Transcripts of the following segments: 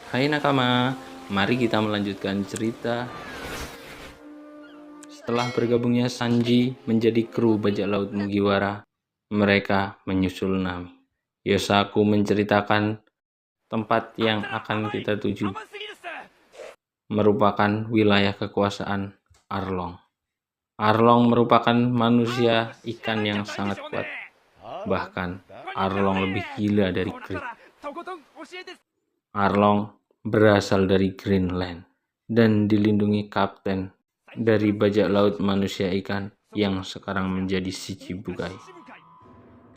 Hai nakama, mari kita melanjutkan cerita. Setelah bergabungnya Sanji menjadi kru bajak laut Mugiwara, mereka menyusul Nami. Yosaku menceritakan tempat yang akan kita tuju merupakan wilayah kekuasaan Arlong. Arlong merupakan manusia ikan yang sangat kuat. Bahkan Arlong lebih gila dari Krieg. Arlong berasal dari Greenland dan dilindungi kapten dari bajak laut manusia ikan yang sekarang menjadi Shichibukai.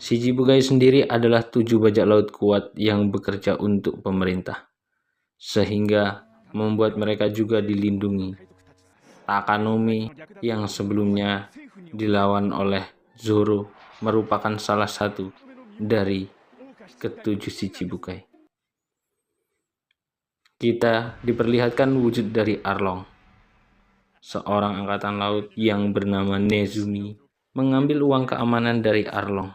Shichibukai sendiri adalah 7 bajak laut kuat yang bekerja untuk pemerintah, sehingga membuat mereka juga dilindungi. Takanomi yang sebelumnya dilawan oleh Zoro merupakan salah satu dari ketujuh Shichibukai. Kita diperlihatkan wujud dari Arlong, seorang angkatan laut yang bernama Nezumi, mengambil uang keamanan dari Arlong.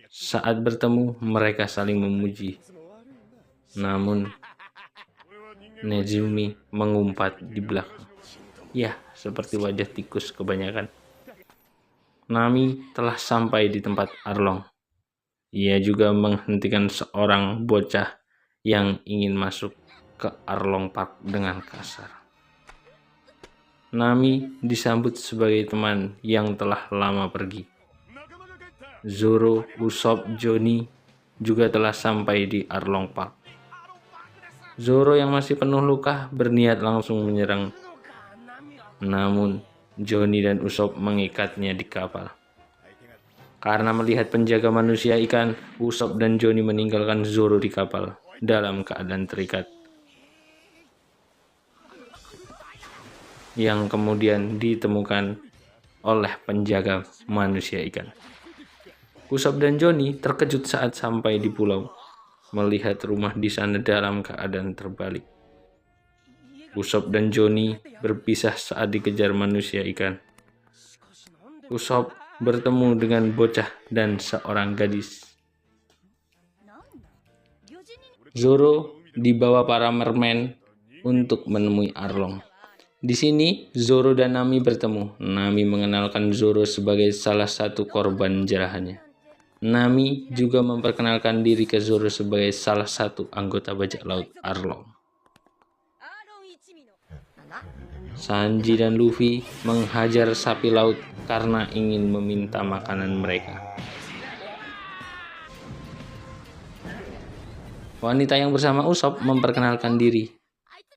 Saat bertemu, mereka saling memuji. Namun, Nezumi mengumpat di belakang. Ya, seperti wajah tikus kebanyakan. Nami telah sampai di tempat Arlong. Ia juga menghentikan seorang bocah yang ingin masuk ke Arlong Park dengan kasar. Nami disambut sebagai teman yang telah lama pergi. Zoro, Usopp, Johnny juga telah sampai di Arlong Park. Zoro yang masih penuh luka berniat langsung menyerang. Namun, Johnny dan Usopp mengikatnya di kapal. Karena melihat penjaga manusia ikan, Usopp dan Johnny meninggalkan Zoro di kapal dalam keadaan terikat, yang kemudian ditemukan oleh penjaga manusia ikan. Usopp dan Johnny terkejut saat sampai di pulau, melihat rumah di sana dalam keadaan terbalik. Usopp dan Johnny berpisah saat dikejar manusia ikan. Usopp bertemu dengan bocah dan seorang gadis. Zoro dibawa para merman untuk menemui Arlong. Di sini Zoro dan Nami bertemu. Nami mengenalkan Zoro sebagai salah satu korban jarahannya. Nami juga memperkenalkan diri ke Zoro sebagai salah satu anggota bajak laut Arlong. Sanji dan Luffy menghajar sapi laut karena ingin meminta makanan mereka. Wanita yang bersama Usopp memperkenalkan diri.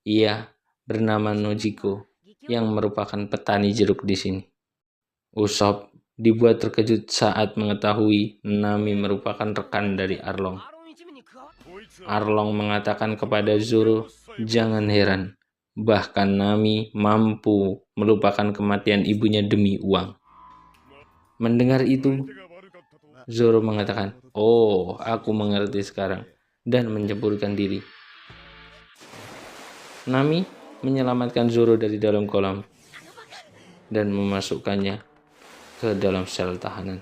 Ia bernama Nojiko, yang merupakan petani jeruk di sini. Usopp dibuat terkejut saat mengetahui Nami merupakan rekan dari Arlong. Arlong mengatakan kepada Zoro, jangan heran, bahkan Nami mampu melupakan kematian ibunya demi uang. Mendengar itu, Zoro mengatakan, oh, aku mengerti sekarang, dan menceburkan diri. Nami menyelamatkan Zoro dari dalam kolam dan memasukkannya ke dalam sel tahanan.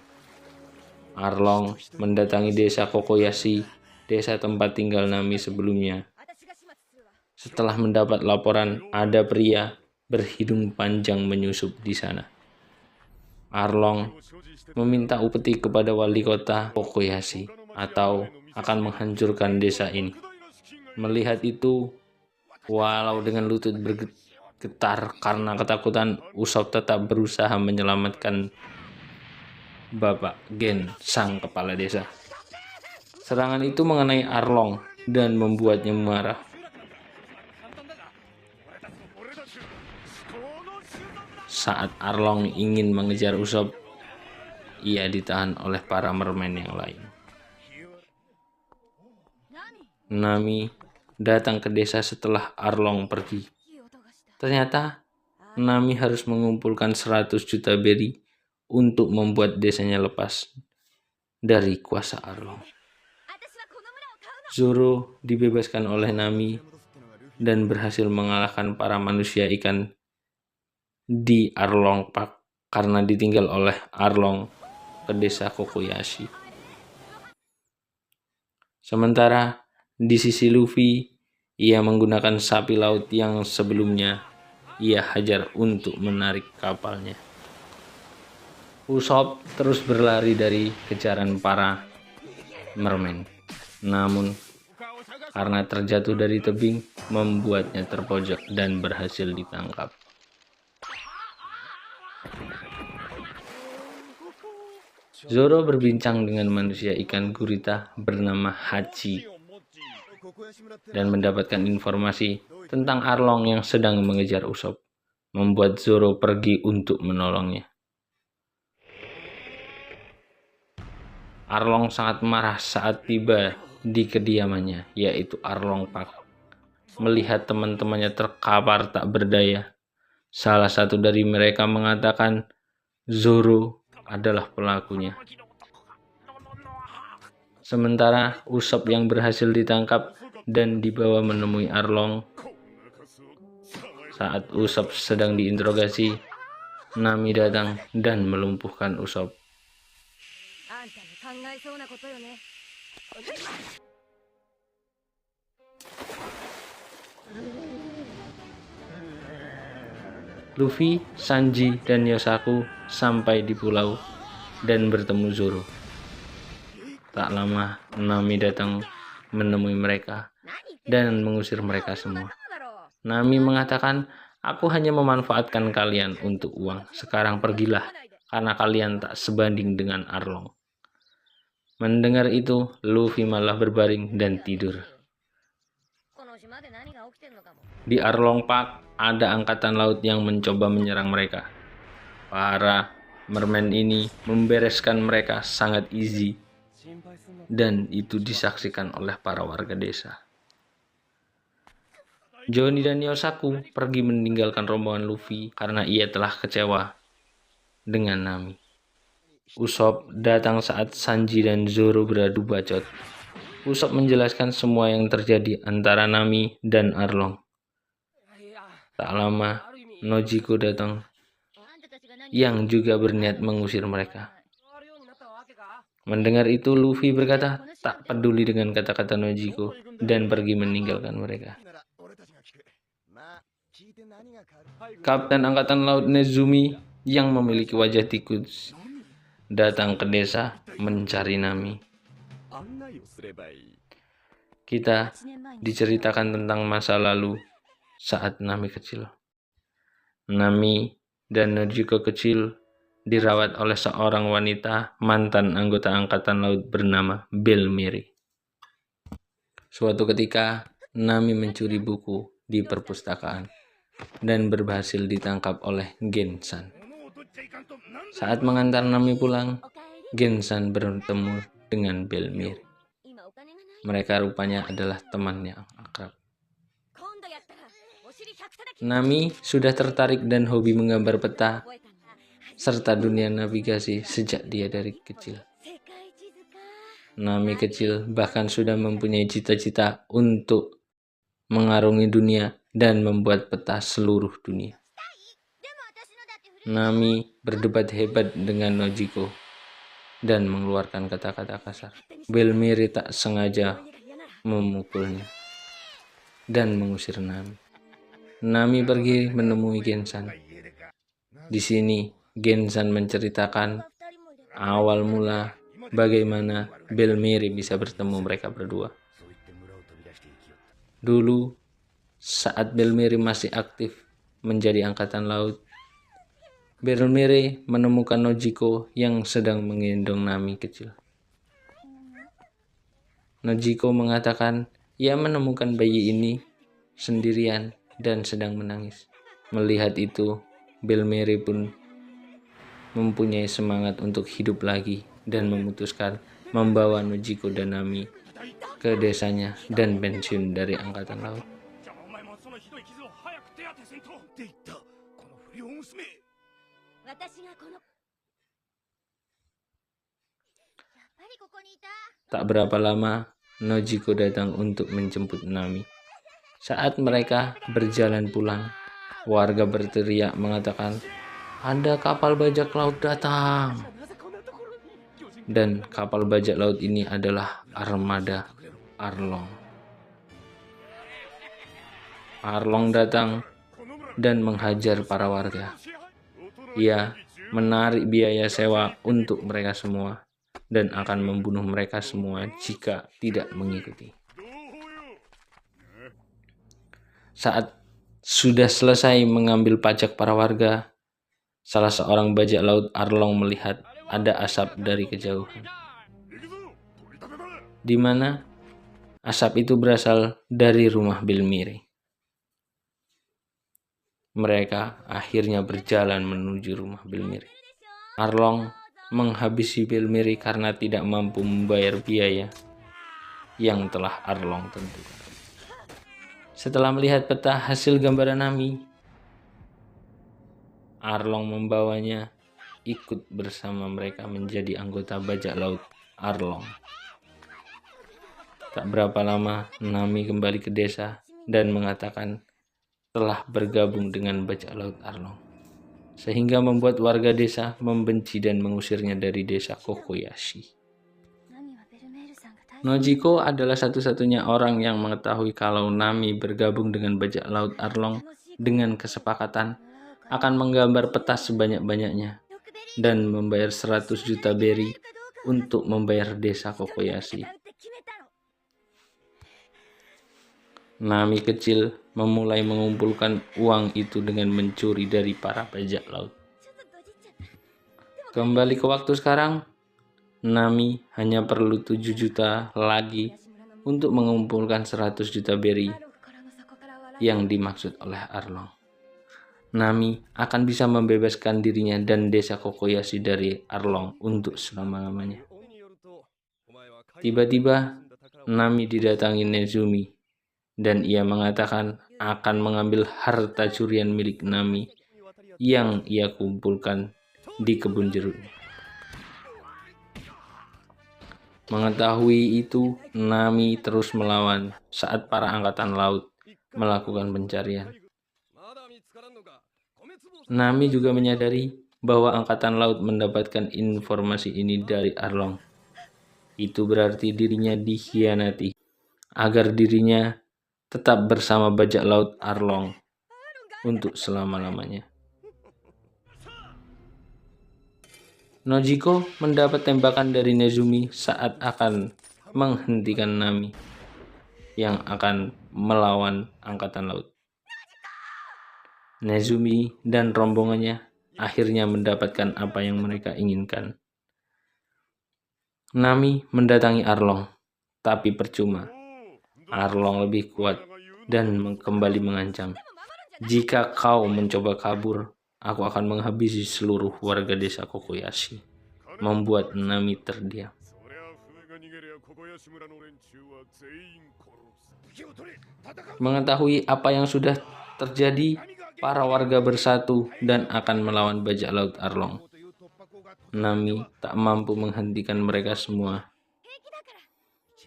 Arlong mendatangi desa Kokoyashi, desa tempat tinggal Nami sebelumnya. Setelah mendapat laporan ada pria berhidung panjang menyusup di sana. Arlong meminta upeti kepada wali kota Kokoyashi atau akan menghancurkan desa ini. Melihat itu, walau dengan lutut bergetar karena ketakutan, Usopp tetap berusaha menyelamatkan Bapak Gen, sang kepala desa. Serangan itu mengenai Arlong dan membuatnya marah. Saat Arlong ingin mengejar Usopp, ia ditahan oleh para merman yang lain. Nami datang ke desa setelah Arlong pergi. Ternyata Nami harus mengumpulkan 100 juta beri untuk membuat desanya lepas dari kuasa Arlong. Zoro dibebaskan oleh Nami dan berhasil mengalahkan para manusia ikan di Arlong Park karena ditinggal oleh Arlong ke desa Kokoyashi. Sementara di sisi Luffy, ia menggunakan sapi laut yang sebelumnya ia hajar untuk menarik kapalnya. Usopp terus berlari dari kejaran para mermen. Namun, karena terjatuh dari tebing, membuatnya terpojok dan berhasil ditangkap. Zoro berbincang dengan manusia ikan gurita bernama Hachi dan mendapatkan informasi tentang Arlong yang sedang mengejar Usopp, membuat Zoro pergi untuk menolongnya. Arlong sangat marah saat tiba di kediamannya, yaitu Arlong Park. Melihat teman-temannya terkapar tak berdaya, salah satu dari mereka mengatakan Zoro adalah pelakunya. Sementara Usopp yang berhasil ditangkap dan dibawa menemui Arlong. Saat Usopp sedang diinterogasi, Nami datang dan melumpuhkan Usopp. Luffy, Sanji, dan Yosaku sampai di pulau dan bertemu Zoro. Tak lama, Nami datang menemui mereka dan mengusir mereka semua. Nami mengatakan, "Aku hanya memanfaatkan kalian untuk uang. Sekarang pergilah, karena kalian tak sebanding dengan Arlong." Mendengar itu, Luffy malah berbaring dan tidur. Di Arlong Park, ada angkatan laut yang mencoba menyerang mereka. Para mermen ini membereskan mereka sangat easy, dan itu disaksikan oleh para warga desa. Johnny dan Yosaku pergi meninggalkan rombongan Luffy karena ia telah kecewa dengan Nami. Usopp datang saat Sanji dan Zoro beradu bacot. Usopp menjelaskan semua yang terjadi antara Nami dan Arlong. Tak lama, Nojiko datang yang juga berniat mengusir mereka. Mendengar itu, Luffy berkata tak peduli dengan kata-kata Nojiko dan pergi meninggalkan mereka. Kapten Angkatan Laut Nezumi yang memiliki wajah tikus datang ke desa mencari Nami. Kita diceritakan tentang masa lalu saat Nami kecil. Nami dan Nojiko kecil dirawat oleh seorang wanita mantan anggota Angkatan Laut bernama Belle Mary. Suatu ketika, Nami mencuri buku di perpustakaan dan berhasil ditangkap oleh Gensan. Saat mengantar Nami pulang, Gensan bertemu dengan Belle Mary. Mereka rupanya adalah teman yang akrab. Nami sudah tertarik dan hobi menggambar peta serta dunia navigasi sejak dia dari kecil. Nami kecil bahkan sudah mempunyai cita-cita untuk mengarungi dunia dan membuat peta seluruh dunia. Nami berdebat hebat dengan Nojiko dan mengeluarkan kata-kata kasar. Belle Mary tak sengaja memukulnya dan mengusir Nami. Nami pergi menemui Gensan. Di sini, Gensan menceritakan awal mula bagaimana Belle Mary bisa bertemu mereka berdua. Dulu, saat Belle Mary masih aktif menjadi angkatan laut, Belle Mary menemukan Nojiko yang sedang menggendong Nami kecil. Nojiko mengatakan ia menemukan bayi ini sendirian dan sedang menangis. Melihat itu, Belle Mary pun mempunyai semangat untuk hidup lagi dan memutuskan membawa Nojiko dan Nami ke desanya dan pensiun dari angkatan laut. Tak berapa lama, Nojiko datang untuk menjemput Nami. Saat mereka berjalan pulang, warga berteriak mengatakan, "Ada kapal bajak laut datang." Dan kapal bajak laut ini adalah armada Arlong. Arlong datang dan menghajar para warga. Ia menarik biaya sewa untuk mereka semua dan akan membunuh mereka semua jika tidak mengikuti. Saat sudah selesai mengambil pajak para warga, salah seorang bajak laut Arlong melihat ada asap dari kejauhan, di mana asap itu berasal dari rumah Bilmiri. Mereka akhirnya berjalan menuju rumah Bilmiri. Arlong menghabisi Bilmiri karena tidak mampu membayar biaya yang telah Arlong tentukan. Setelah melihat peta hasil gambaran Nami, Arlong membawanya ikut bersama mereka menjadi anggota bajak laut Arlong. Tak berapa lama, Nami kembali ke desa dan mengatakan telah bergabung dengan bajak laut Arlong, sehingga membuat warga desa membenci dan mengusirnya dari desa Kokoyashi. Nojiko adalah satu-satunya orang yang mengetahui kalau Nami bergabung dengan bajak laut Arlong dengan kesepakatan akan menggambar peta sebanyak-banyaknya dan membayar 100 juta beri untuk membayar desa Kokoyashi. Nami kecil memulai mengumpulkan uang itu dengan mencuri dari para bajak laut. Kembali ke waktu sekarang, Nami hanya perlu 7 juta lagi untuk mengumpulkan 100 juta beri yang dimaksud oleh Arlong. Nami akan bisa membebaskan dirinya dan desa Kokoyashi dari Arlong untuk selama-lamanya. Tiba-tiba, Nami didatangi Nezumi, dan ia mengatakan akan mengambil harta curian milik Nami yang ia kumpulkan di kebun jeruknya. Mengetahui itu, Nami terus melawan saat para angkatan laut melakukan pencarian. Nami juga menyadari bahwa angkatan laut mendapatkan informasi ini dari Arlong. Itu berarti dirinya dikhianati agar dirinya tetap bersama bajak laut Arlong untuk selama-lamanya. Nojiko mendapat tembakan dari Nezumi saat akan menghentikan Nami yang akan melawan angkatan laut. Nezumi dan rombongannya akhirnya mendapatkan apa yang mereka inginkan. Nami mendatangi Arlong, tapi percuma. Arlong lebih kuat dan kembali mengancam. Jika kau mencoba kabur, aku akan menghabisi seluruh warga desa Kokoyashi, membuat Nami terdiam. Mengetahui apa yang sudah terjadi, para warga bersatu dan akan melawan bajak laut Arlong. Nami tak mampu menghentikan mereka semua.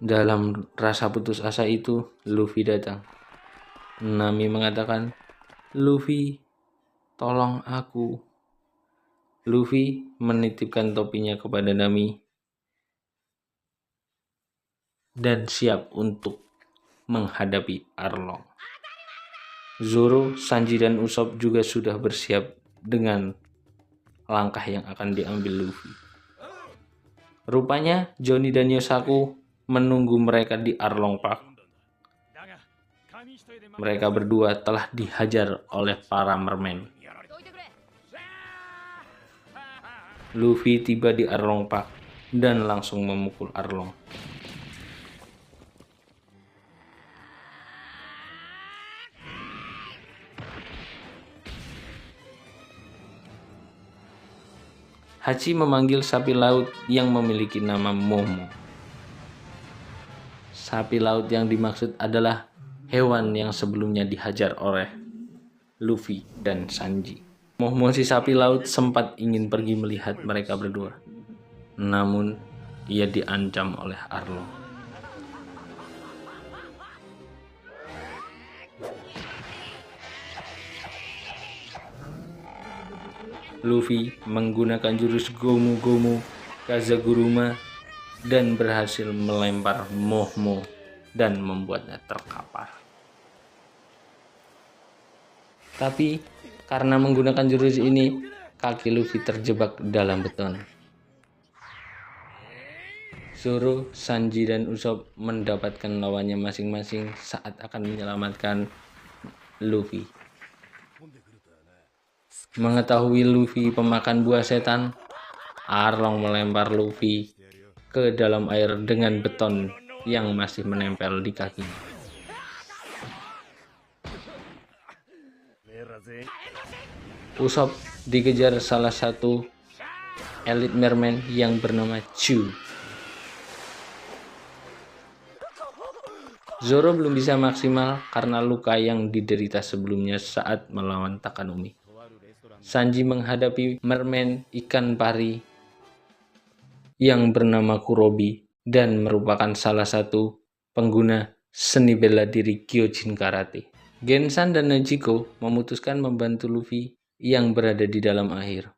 Dalam rasa putus asa itu, Luffy datang. Nami mengatakan, "Luffy, tolong aku." Luffy menitipkan topinya kepada Nami dan siap untuk menghadapi Arlong. Zoro, Sanji, dan Usopp juga sudah bersiap dengan langkah yang akan diambil Luffy. Rupanya Johnny dan Yosaku menunggu mereka di Arlong Park. Mereka berdua telah dihajar oleh para mermen. Luffy tiba di Arlong Park dan langsung memukul Arlong. Hachi memanggil sapi laut yang memiliki nama Momo. Sapi laut yang dimaksud adalah hewan yang sebelumnya dihajar oleh Luffy dan Sanji. Momo si sapi laut sempat ingin pergi melihat mereka berdua, namun ia diancam oleh Arlong. Luffy menggunakan jurus Gomu Gomu Kazaguruma dan berhasil melempar Momo dan membuatnya terkapar. Tapi karena menggunakan jurus ini, kaki Luffy terjebak dalam beton. Zoro, Sanji, dan Usopp mendapatkan lawannya masing-masing saat akan menyelamatkan Luffy. Mengetahui Luffy pemakan buah setan, Arlong melempar Luffy ke dalam air dengan beton yang masih menempel di kakinya. Usopp dikejar salah satu Elite Merman yang bernama Chu. Zoro belum bisa maksimal karena luka yang diderita sebelumnya saat melawan Takanumi. Sanji menghadapi merman ikan pari yang bernama Kurobi dan merupakan salah satu pengguna seni bela diri Gyojin Karate. Gensan dan Nezuko memutuskan membantu Luffy yang berada di dalam air.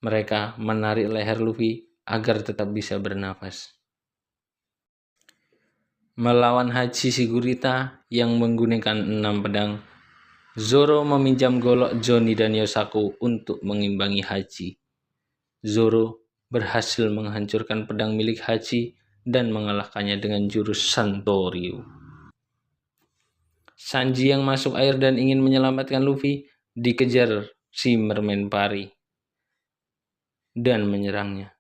Mereka menarik leher Luffy agar tetap bisa bernafas. Melawan Hachi Shigurita yang menggunakan 6 pedang, Zoro meminjam golok Johnny dan Yosaku untuk mengimbangi Hachi. Zoro berhasil menghancurkan pedang milik Hachi dan mengalahkannya dengan jurus Santoryu. Sanji yang masuk air dan ingin menyelamatkan Luffy dikejar si merman pari dan menyerangnya.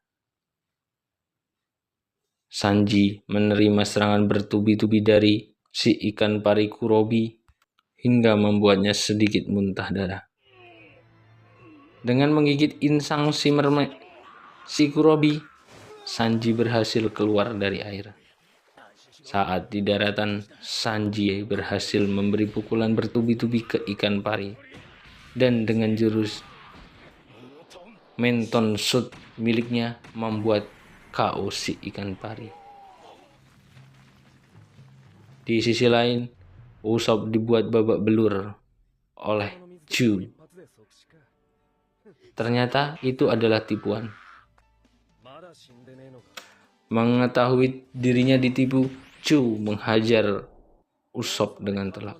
Sanji menerima serangan bertubi-tubi dari si ikan pari Kurobi hingga membuatnya sedikit muntah darah. Dengan menggigit insang si Kurobi, Sanji berhasil keluar dari air. Saat di daratan, Sanji berhasil memberi pukulan bertubi-tubi ke ikan pari dan dengan jurus Menton Shoot miliknya membuat KO si ikan pari. Di sisi lain, Usopp dibuat babak belur oleh Chu. Ternyata itu adalah tipuan. Mengetahui dirinya ditipu, Chu menghajar Usopp dengan telak.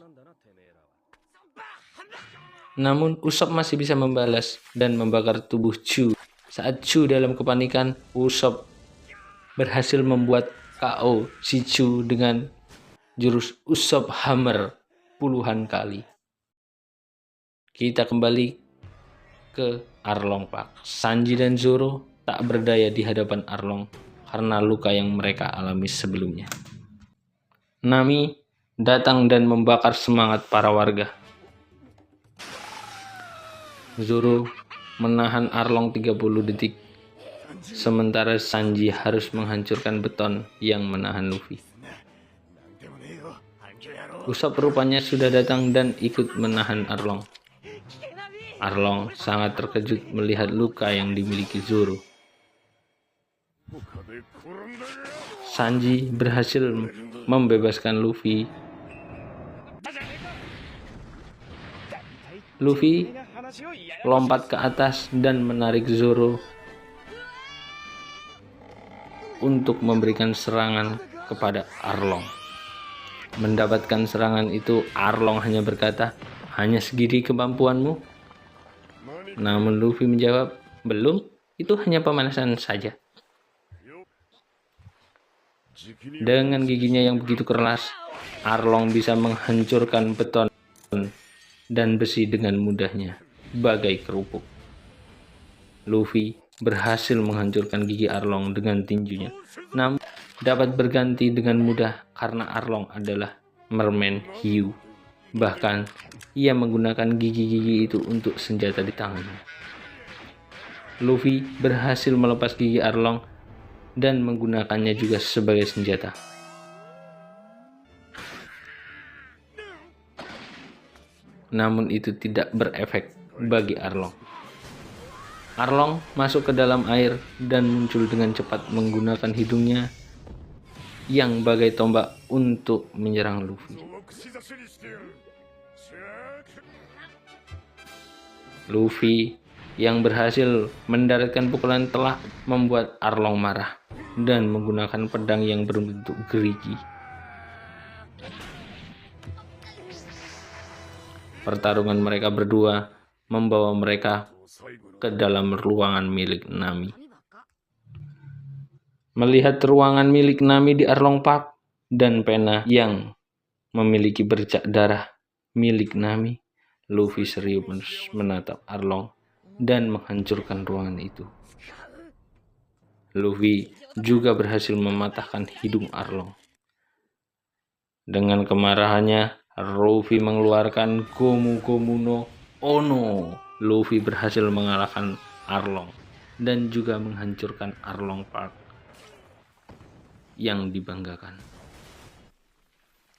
Namun Usopp masih bisa membalas dan membakar tubuh Chu. Saat Chu dalam kepanikan, Usopp berhasil membuat KO si Chu dengan jurus Usopp Hammer puluhan kali. Kita kembali ke Arlong Park. Sanji dan Zoro tak berdaya di hadapan Arlong karena luka yang mereka alami sebelumnya. Nami datang dan membakar semangat para warga. Zoro menahan Arlong 30 detik. Sementara Sanji harus menghancurkan beton yang menahan Luffy. Usopp rupanya sudah datang dan ikut menahan Arlong. Arlong sangat terkejut melihat luka yang dimiliki Zoro. Sanji berhasil membebaskan Luffy. Luffy lompat ke atas dan menarik Zoro untuk memberikan serangan kepada Arlong. Mendapatkan serangan itu, Arlong hanya berkata, "Hanya segini kemampuanmu?" Namun Luffy menjawab, "Belum, itu hanya pemanasan saja." Dengan giginya yang begitu keras, Arlong bisa menghancurkan beton dan besi dengan mudahnya, bagai kerupuk. Luffy berhasil menghancurkan gigi Arlong dengan tinjunya, namun dapat berganti dengan mudah karena Arlong adalah merman hiu. Bahkan, ia menggunakan gigi-gigi itu untuk senjata di tangannya. Luffy berhasil melepas gigi Arlong dan menggunakannya juga sebagai senjata. Namun itu tidak berefek bagi Arlong. Arlong masuk ke dalam air dan muncul dengan cepat menggunakan hidungnya yang bagai tombak untuk menyerang Luffy. Luffy yang berhasil mendaratkan pukulan telah membuat Arlong marah dan menggunakan pedang yang berbentuk gerigi Pertarungan mereka berdua membawa mereka ke dalam ruangan milik Nami. Melihat ruangan milik Nami di Arlong Park dan pena yang memiliki bercak darah milik Nami, Luffy serius menatap Arlong dan menghancurkan ruangan itu. Luffy juga berhasil mematahkan hidung Arlong. Dengan kemarahannya, Luffy mengeluarkan Gomu Gomu no Ono. Luffy berhasil mengalahkan Arlong dan juga menghancurkan Arlong Park yang dibanggakan.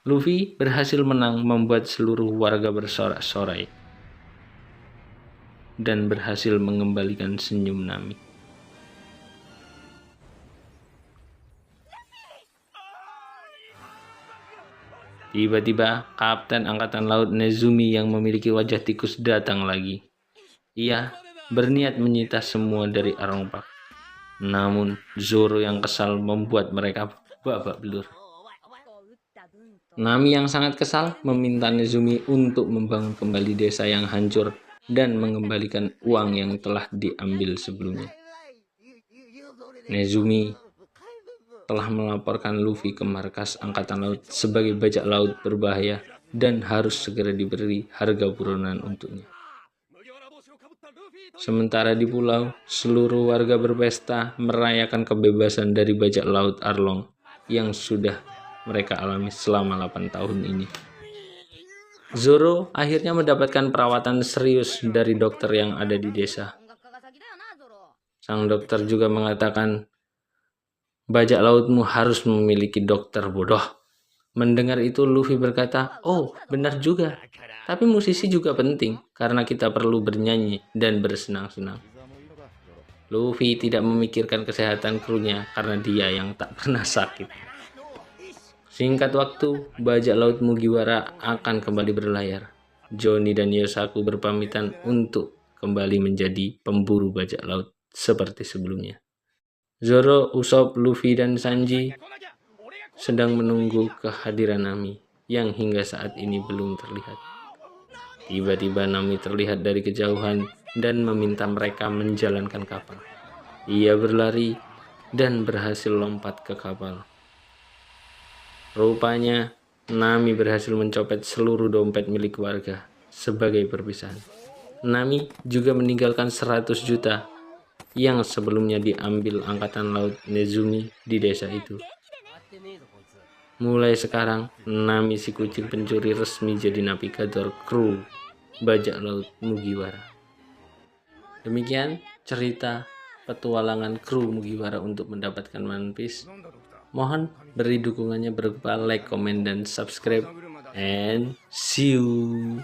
Luffy berhasil menang, membuat seluruh warga bersorak-sorai dan berhasil mengembalikan senyum Nami. Tiba-tiba, Kapten Angkatan Laut Nezumi yang memiliki wajah tikus datang lagi. Ia berniat menyita semua dari Arlong Park. Namun, Zoro yang kesal membuat mereka babak belur. Nami yang sangat kesal meminta Nezumi untuk membangun kembali desa yang hancur dan mengembalikan uang yang telah diambil sebelumnya. Nezumi telah melaporkan Luffy ke markas Angkatan Laut sebagai bajak laut berbahaya dan harus segera diberi harga buronan untuknya. Sementara di pulau, seluruh warga berpesta merayakan kebebasan dari bajak laut Arlong yang sudah mereka alami selama 8 tahun ini. Zoro akhirnya mendapatkan perawatan serius dari dokter yang ada di desa. Sang dokter juga mengatakan, bajak lautmu harus memiliki dokter bodoh. Mendengar itu Luffy berkata, oh benar juga. Tapi musisi juga penting karena kita perlu bernyanyi dan bersenang-senang. Luffy tidak memikirkan kesehatan krunya karena dia yang tak pernah sakit. Singkat waktu, bajak laut Mugiwara akan kembali berlayar. Johnny dan Yosaku berpamitan untuk kembali menjadi pemburu bajak laut seperti sebelumnya. Zoro, Usopp, Luffy, dan Sanji sedang menunggu kehadiran Nami yang hingga saat ini belum terlihat. Tiba-tiba Nami terlihat dari kejauhan dan meminta mereka menjalankan kapal. Ia berlari dan berhasil lompat ke kapal. Rupanya Nami berhasil mencopet seluruh dompet milik warga sebagai perpisahan. Nami juga meninggalkan 100 juta yang sebelumnya diambil Angkatan Laut Nezumi di desa itu. Mulai sekarang, Nami si kucing pencuri resmi jadi navigator kru bajak laut Mugiwara. Demikian cerita petualangan kru Mugiwara untuk mendapatkan One Piece. Mohon beri dukungannya berupa like, comment, dan subscribe. And see you.